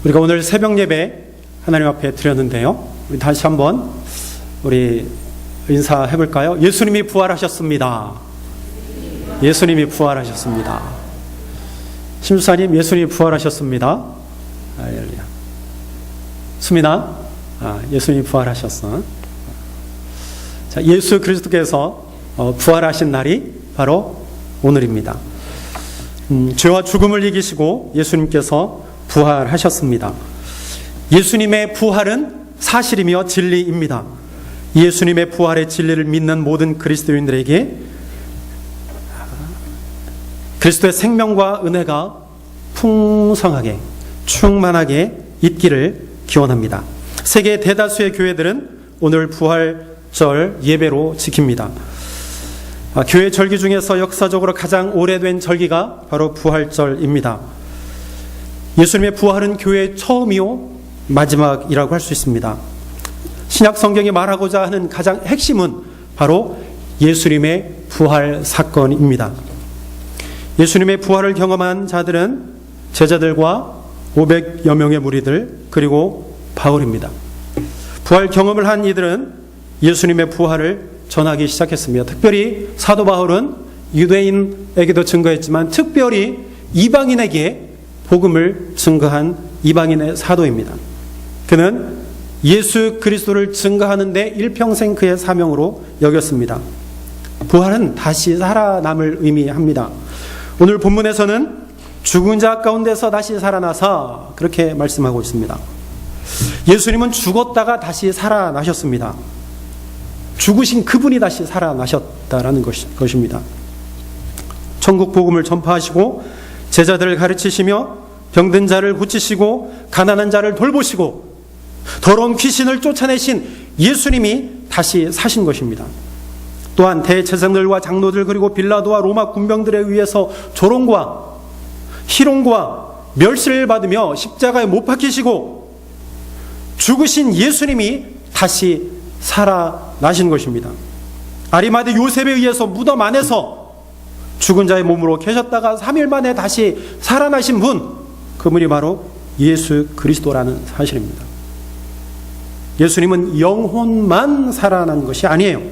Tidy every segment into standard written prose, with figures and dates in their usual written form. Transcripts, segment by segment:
우리가 오늘 새벽 예배 하나님 앞에 드렸는데요. 우리 다시 한번 우리 인사해 볼까요? 예수님이 부활하셨습니다. 예수님이 부활하셨습니다. 심수사님, 예수님이 부활하셨습니다. 할렐루야. 수민아, 예수님이 부활하셨어. 자, 예수 그리스도께서 부활하신 날이 바로 오늘입니다. 죄와 죽음을 이기시고 예수님께서 부활하셨습니다. 예수님의 부활은 사실이며 진리입니다. 예수님의 부활의 진리를 믿는 모든 그리스도인들에게 그리스도의 생명과 은혜가 풍성하게 충만하게 있기를 기원합니다. 세계 대다수의 교회들은 오늘 부활절 예배로 지킵니다. 교회 절기 중에서 역사적으로 가장 오래된 절기가 바로 부활절입니다. 예수님의 부활은 교회의 처음이요 마지막이라고 할 수 있습니다. 신약 성경이 말하고자 하는 가장 핵심은 바로 예수님의 부활 사건입니다. 예수님의 부활을 경험한 자들은 제자들과 500여 명의 무리들 그리고 바울입니다. 부활 경험을 한 이들은 예수님의 부활을 전하기 시작했습니다. 특별히 사도 바울은 유대인에게도 증거했지만 특별히 이방인에게 복음을 증거한 이방인의 사도입니다. 그는 예수 그리스도를 증거하는 데 일평생 그의 사명으로 여겼습니다. 부활은 다시 살아남을 의미합니다. 오늘 본문에서는 죽은 자 가운데서 다시 살아나사 그렇게 말씀하고 있습니다. 예수님은 죽었다가 다시 살아나셨습니다. 죽으신 그분이 다시 살아나셨다라는 것입니다. 천국 복음을 전파하시고 제자들을 가르치시며 병든 자를 고치시고 가난한 자를 돌보시고 더러운 귀신을 쫓아내신 예수님이 다시 사신 것입니다. 또한 대제사장들과 장로들 그리고 빌라도와 로마 군병들에 의해서 조롱과 희롱과 멸시를 받으며 십자가에 못 박히시고 죽으신 예수님이 다시 살아나신 것입니다. 아리마대 요셉에 의해서 무덤 안에서 죽은 자의 몸으로 계셨다가 3일 만에 다시 살아나신 분, 그분이 바로 예수 그리스도라는 사실입니다. 예수님은 영혼만 살아난 것이 아니에요.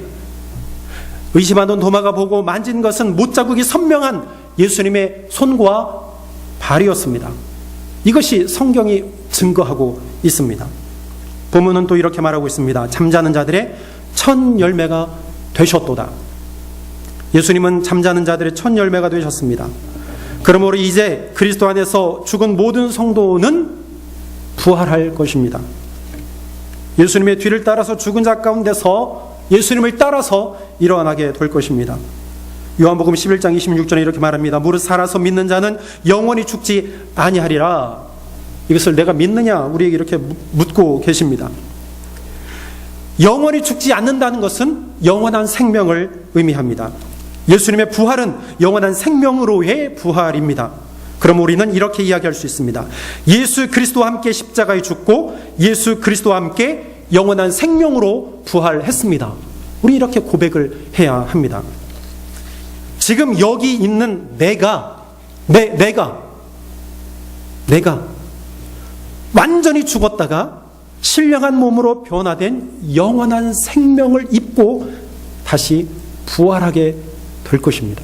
의심하던 도마가 보고 만진 것은 못자국이 선명한 예수님의 손과 발이었습니다. 이것이 성경이 증거하고 있습니다. 본문은 또 이렇게 말하고 있습니다. 잠자는 자들의 첫 열매가 되셨도다. 예수님은 잠자는 자들의 첫 열매가 되셨습니다. 그러므로 이제 그리스도 안에서 죽은 모든 성도는 부활할 것입니다. 예수님의 뒤를 따라서 죽은 자 가운데서 예수님을 따라서 일어나게 될 것입니다. 요한복음 11장 26절에 이렇게 말합니다. 무릇 살아서 믿는 자는 영원히 죽지 아니하리라. 이것을 내가 믿느냐 우리에게 이렇게 묻고 계십니다. 영원히 죽지 않는다는 것은 영원한 생명을 의미합니다. 예수님의 부활은 영원한 생명으로의 부활입니다. 그럼 우리는 이렇게 이야기할 수 있습니다. 예수 그리스도와 함께 십자가에 죽고 예수 그리스도와 함께 영원한 생명으로 부활했습니다. 우리 이렇게 고백을 해야 합니다. 지금 여기 있는 내가 완전히 죽었다가 신령한 몸으로 변화된 영원한 생명을 입고 다시 부활하게 될 것입니다.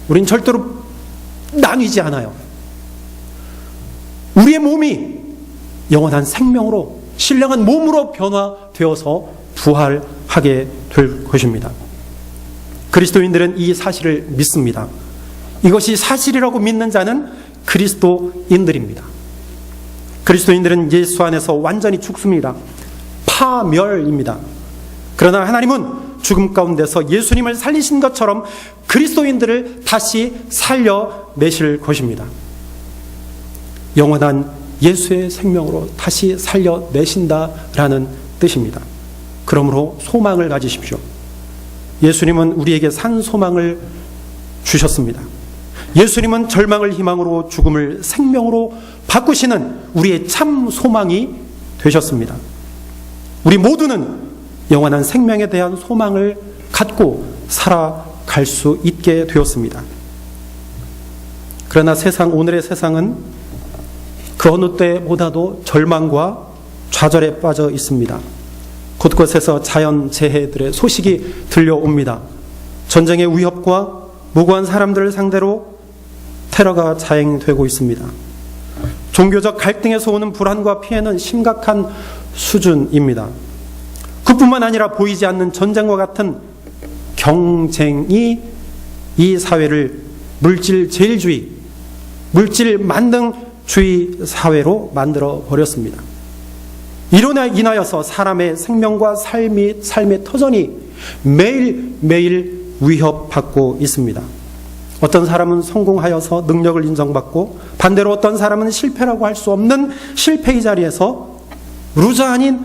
우린 절대로 나뉘지 않아요. 우리의 몸이 영원한 생명으로 신령한 몸으로 변화되어서 부활하게 될 것입니다. 그리스도인들은 이 사실을 믿습니다. 이것이 사실이라고 믿는 자는 그리스도인들입니다. 그리스도인들은 예수 안에서 완전히 죽습니다. 파멸입니다. 그러나 하나님은 죽음 가운데서 예수님을 살리신 것처럼 그리스도인들을 다시 살려내실 것입니다. 영원한 예수의 생명으로 다시 살려내신다라는 뜻입니다. 그러므로 소망을 가지십시오. 예수님은 우리에게 산 소망을 주셨습니다. 예수님은 절망을 희망으로 죽음을 생명으로 바꾸시는 우리의 참 소망이 되셨습니다. 우리 모두는 영원한 생명에 대한 소망을 갖고 살아갈 수 있게 되었습니다. 그러나 오늘의 세상은 그 어느 때보다도 절망과 좌절에 빠져 있습니다. 곳곳에서 자연재해들의 소식이 들려옵니다. 전쟁의 위협과 무고한 사람들을 상대로 테러가 자행되고 있습니다. 종교적 갈등에서 오는 불안과 피해는 심각한 수준입니다. 그뿐만 아니라 보이지 않는 전쟁과 같은 경쟁이 이 사회를 물질 제일주의, 물질 만능주의 사회로 만들어 버렸습니다. 이로 인하여서 사람의 생명과 삶의 터전이 매일매일 위협받고 있습니다. 어떤 사람은 성공하여서 능력을 인정받고, 반대로 어떤 사람은 실패라고 할 수 없는 실패의 자리에서 루저 아닌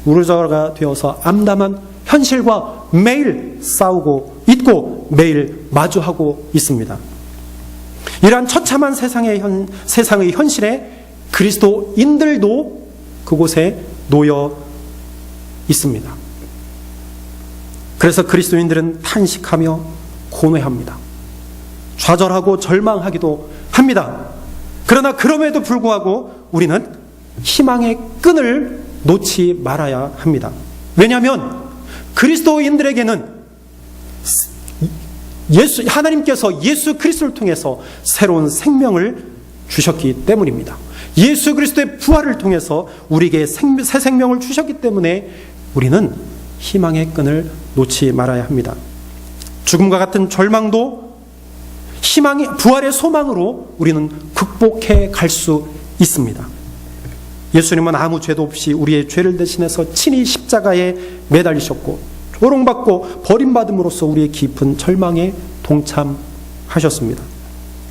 루저가 되어서 암담한 현실과 매일 싸우고 있고 매일 마주하고 있습니다. 이러한 처참한 세상의 현실에 그리스도인들도 그곳에 놓여 있습니다. 그래서 그리스도인들은 탄식하며 고뇌합니다. 좌절하고 절망하기도 합니다. 그러나 그럼에도 불구하고 우리는 희망의 끈을 놓지 말아야 합니다. 왜냐하면 그리스도인들에게는 하나님께서 예수 그리스도를 통해서 새로운 생명을 주셨기 때문입니다. 예수 그리스도의 부활을 통해서 우리에게 새 생명을 주셨기 때문에 우리는 희망의 끈을 놓지 말아야 합니다. 죽음과 같은 절망도 부활의 소망으로 우리는 극복해 갈 수 있습니다. 예수님은 아무 죄도 없이 우리의 죄를 대신해서 친히 십자가에 매달리셨고 조롱받고 버림받음으로써 우리의 깊은 절망에 동참하셨습니다.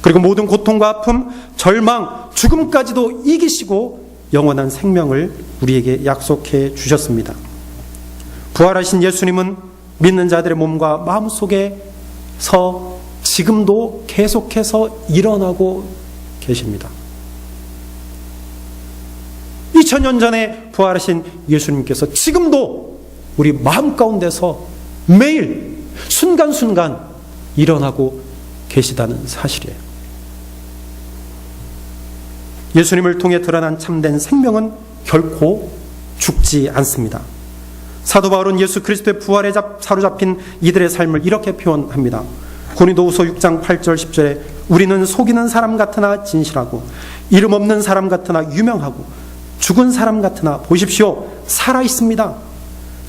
그리고 모든 고통과 아픔, 절망, 죽음까지도 이기시고 영원한 생명을 우리에게 약속해 주셨습니다. 부활하신 예수님은 믿는 자들의 몸과 마음 속에서 지금도 계속해서 일어나고 계십니다. 2000년 전에 부활하신 예수님께서 지금도 우리 마음 가운데서 매일 순간순간 일어나고 계시다는 사실이에요. 예수님을 통해 드러난 참된 생명은 결코 죽지 않습니다. 사도 바울은 예수 그리스도의 부활에 사로잡힌 이들의 삶을 이렇게 표현합니다. 고린도후서 6장 8절 10절에 우리는 속이는 사람 같으나 진실하고 이름 없는 사람 같으나 유명하고 죽은 사람 같으나 보십시오 살아 있습니다.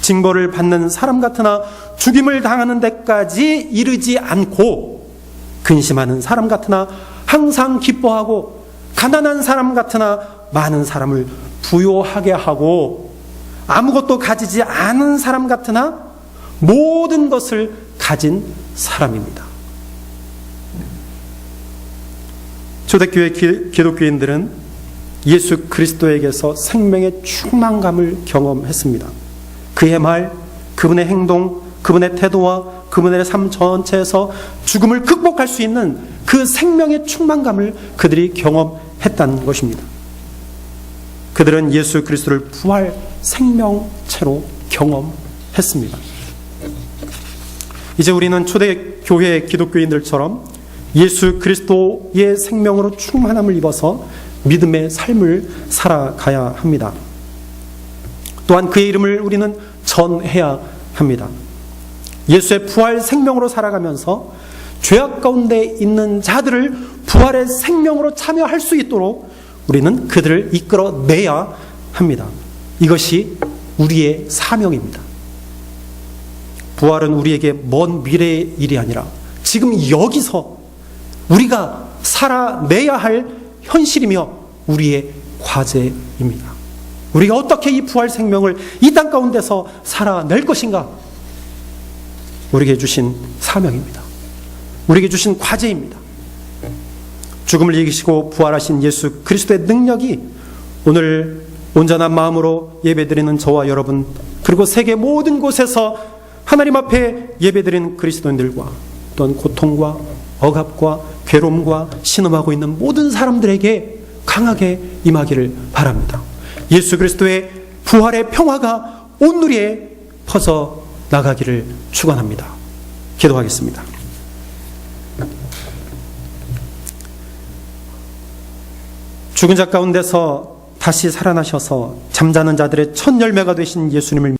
징벌을 받는 사람 같으나 죽임을 당하는 데까지 이르지 않고 근심하는 사람 같으나 항상 기뻐하고 가난한 사람 같으나 많은 사람을 부요하게 하고 아무것도 가지지 않은 사람 같으나 모든 것을 가진 사람입니다. 초대교회 기독교인들은 예수 그리스도에게서 생명의 충만감을 경험했습니다. 그의 말, 그분의 행동, 그분의 태도와 그분의 삶 전체에서 죽음을 극복할 수 있는 그 생명의 충만감을 그들이 경험했다는 것입니다. 그들은 예수 그리스도를 부활 생명체로 경험했습니다. 이제 우리는 초대교회 기독교인들처럼 예수 그리스도의 생명으로 충만함을 입어서 믿음의 삶을 살아가야 합니다. 또한 그의 이름을 우리는 전해야 합니다. 예수의 부활 생명으로 살아가면서 죄악 가운데 있는 자들을 부활의 생명으로 참여할 수 있도록 우리는 그들을 이끌어내야 합니다. 이것이 우리의 사명입니다. 부활은 우리에게 먼 미래의 일이 아니라 지금 여기서 우리가 살아내야 할 현실이며 우리의 과제입니다. 우리가 어떻게 이 부활 생명을 이 땅 가운데서 살아낼 것인가? 우리에게 주신 사명입니다. 우리에게 주신 과제입니다. 죽음을 이기시고 부활하신 예수 그리스도의 능력이 오늘 온전한 마음으로 예배드리는 저와 여러분 그리고 세계 모든 곳에서 하나님 앞에 예배드리는 그리스도인들과 또한 고통과 억압과 괴로움과 신음하고 있는 모든 사람들에게 강하게 임하기를 바랍니다. 예수 그리스도의 부활의 평화가 온누리에 퍼져 나가기를 축원합니다. 기도하겠습니다. 죽은 자 가운데서 다시 살아나셔서 잠자는 자들의 첫 열매가 되신 예수님을